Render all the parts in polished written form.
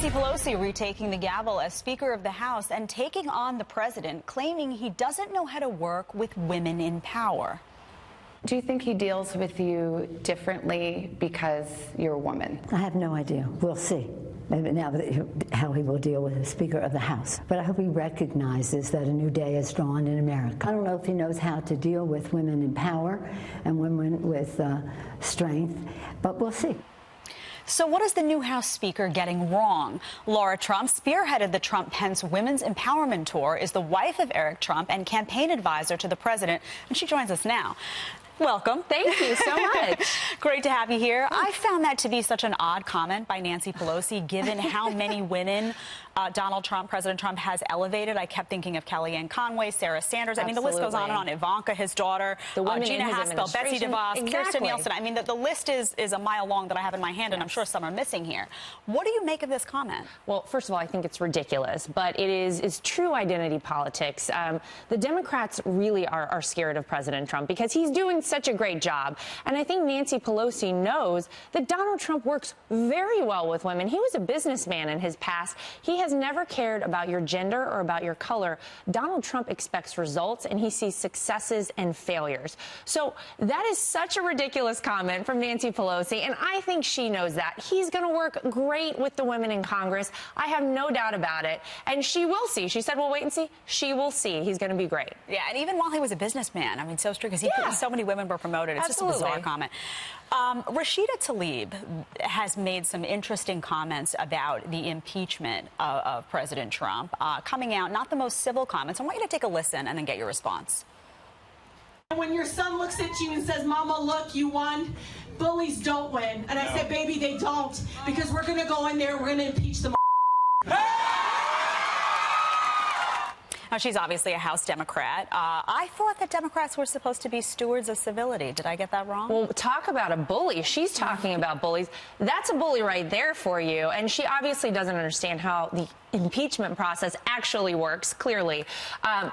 Nancy Pelosi retaking the gavel as Speaker of the House and taking on the president, claiming he doesn't know how to work with women in power. Do you think he deals with you differently because you're a woman? I have no idea. We'll see. Maybe now how he will deal with the Speaker of the House. But I hope he recognizes that a new day is dawned in America. I don't know if he knows how to deal with women in power and women with strength, but we'll see. So what is the new House Speaker getting wrong? Lara Trump spearheaded the Trump-Pence Women's Empowerment Tour, is the wife of Eric Trump and campaign advisor to the president, and she joins us now. Welcome. Thank you so much. Great to have you here. I found that to be such an odd comment by Nancy Pelosi, given how many women President Trump has elevated. I kept thinking of Kellyanne Conway, Sarah Sanders. I mean, the list goes on and on. Ivanka, his daughter, Gina Haspel, Betsy DeVos, Kirsten Nielsen. I mean, the list is a mile long that I have in my hand, and I'm sure some are missing here. What do you make of this comment? Well, first of all, I think it's ridiculous, but it is true identity politics. The Democrats really are scared of President Trump because he's doing such a great job. And I think Nancy Pelosi knows that Donald Trump works very well with women. He was a businessman in his past. He has never cared about your gender or about your color. Donald Trump expects results, and he sees successes and failures. So that is such a ridiculous comment from Nancy Pelosi, and I think she knows that. He's going to work great with the women in Congress. I have no doubt about it. And she will see. She said, we'll wait and see. She will see. He's going to be great. Yeah, and even while he was a businessman, I mean, so true, because so many women were promoted. It's Absolutely. Just a bizarre comment. Rashida Tlaib has made some interesting comments about the impeachment of President Trump, coming out, not the most civil comments. I want you to take a listen and then get your response. When your son looks at you and says, Mama, look, you won, bullies don't win. And I said, baby, they don't, because we're going to go in there, we're going to impeach them. Now, she's obviously a House Democrat. I thought that Democrats were supposed to be stewards of civility. Did I get that wrong? Well, talk about a bully. She's talking about bullies. That's a bully right there for you. And she obviously doesn't understand how the impeachment process actually works, clearly.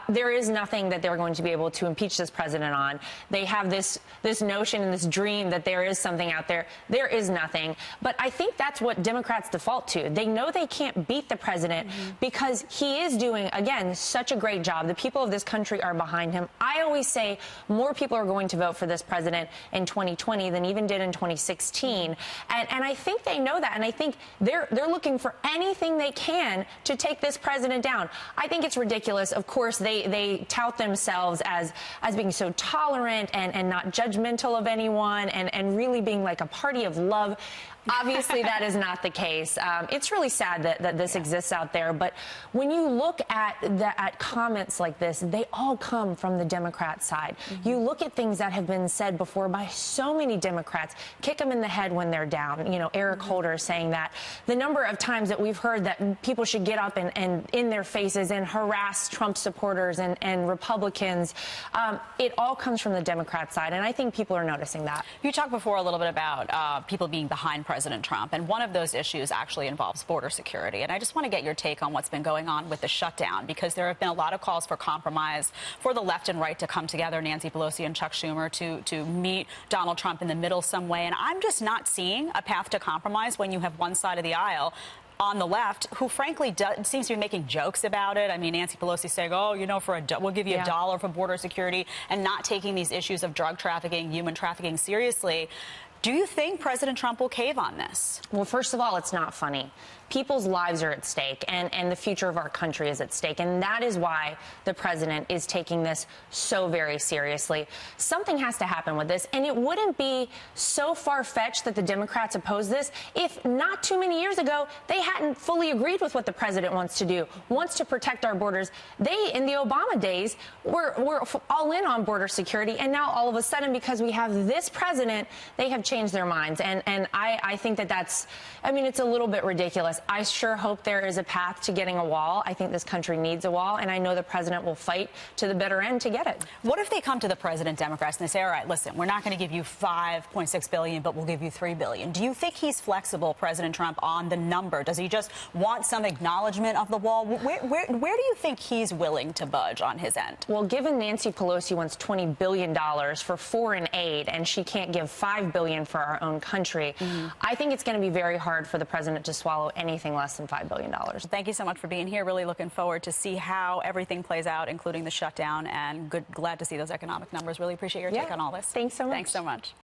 There is nothing that they're going to be able to impeach this president on. They have this notion and this dream that there is something out there. There is nothing. But I think that's what Democrats default to. They know they can't beat the president because he is doing, again, such a great job. The people of this country are behind him. I always say more people are going to vote for this president in 2020 than even did in 2016. And I think they know that. And I think they're looking for anything they can to take this president down. I think it's ridiculous. Of course, they tout themselves as being so tolerant and not judgmental of anyone and really being like a party of love. Obviously, that is not the case. It's really sad that this exists out there. But when you look at comments like this, they all come from the Democrat side. You look at things that have been said before by so many Democrats, kick them in the head when they're down. You know, Eric Holder saying that. The number of times that we've heard that people should get up and in their faces and harass Trump supporters and Republicans, it all comes from the Democrat side. And I think people are noticing that. You talked before a little bit about people being behind President Trump, and one of those issues actually involves border security. And I just want to get your take on what's been going on with the shutdown, because there have been a lot of calls for compromise for the left and right to come together, Nancy Pelosi and Chuck Schumer, to meet Donald Trump in the middle some way. And I'm just not seeing a path to compromise when you have one side of the aisle on the left, who frankly seems to be making jokes about it. I mean, Nancy Pelosi saying, oh, you know, we'll give you $1 for border security, and not taking these issues of drug trafficking, human trafficking seriously. Do you think President Trump will cave on this? Well, first of all, it's not funny. People's lives are at stake, and the future of our country is at stake. And that is why the president is taking this so very seriously. Something has to happen with this, and it wouldn't be so far-fetched that the Democrats oppose this if not too many years ago they hadn't fully agreed with what the president wants to do, wants to protect our borders. They, in the Obama days, were all in on border security, and now all of a sudden, because we have this president, they have changed their minds. And I think that's, I mean, it's a little bit ridiculous. I sure hope there is a path to getting a wall. I think this country needs a wall, and I know the president will fight to the bitter end to get it. What if they come to the president, Democrats, and they say, all right, listen, we're not going to give you $5.6 billion, but we'll give you $3 billion. Do you think he's flexible, President Trump, on the number? Does he just want some acknowledgement of the wall? Where do you think he's willing to budge on his end? Well, given Nancy Pelosi wants $20 billion for foreign aid, and she can't give $5 billion for our own country. I think it's going to be very hard for the president to swallow anything less than $5 billion. Thank you so much for being here. Really looking forward to see how everything plays out, including the shutdown, and glad to see those economic numbers. Really appreciate your take on all this. Thanks so much. Thanks so much.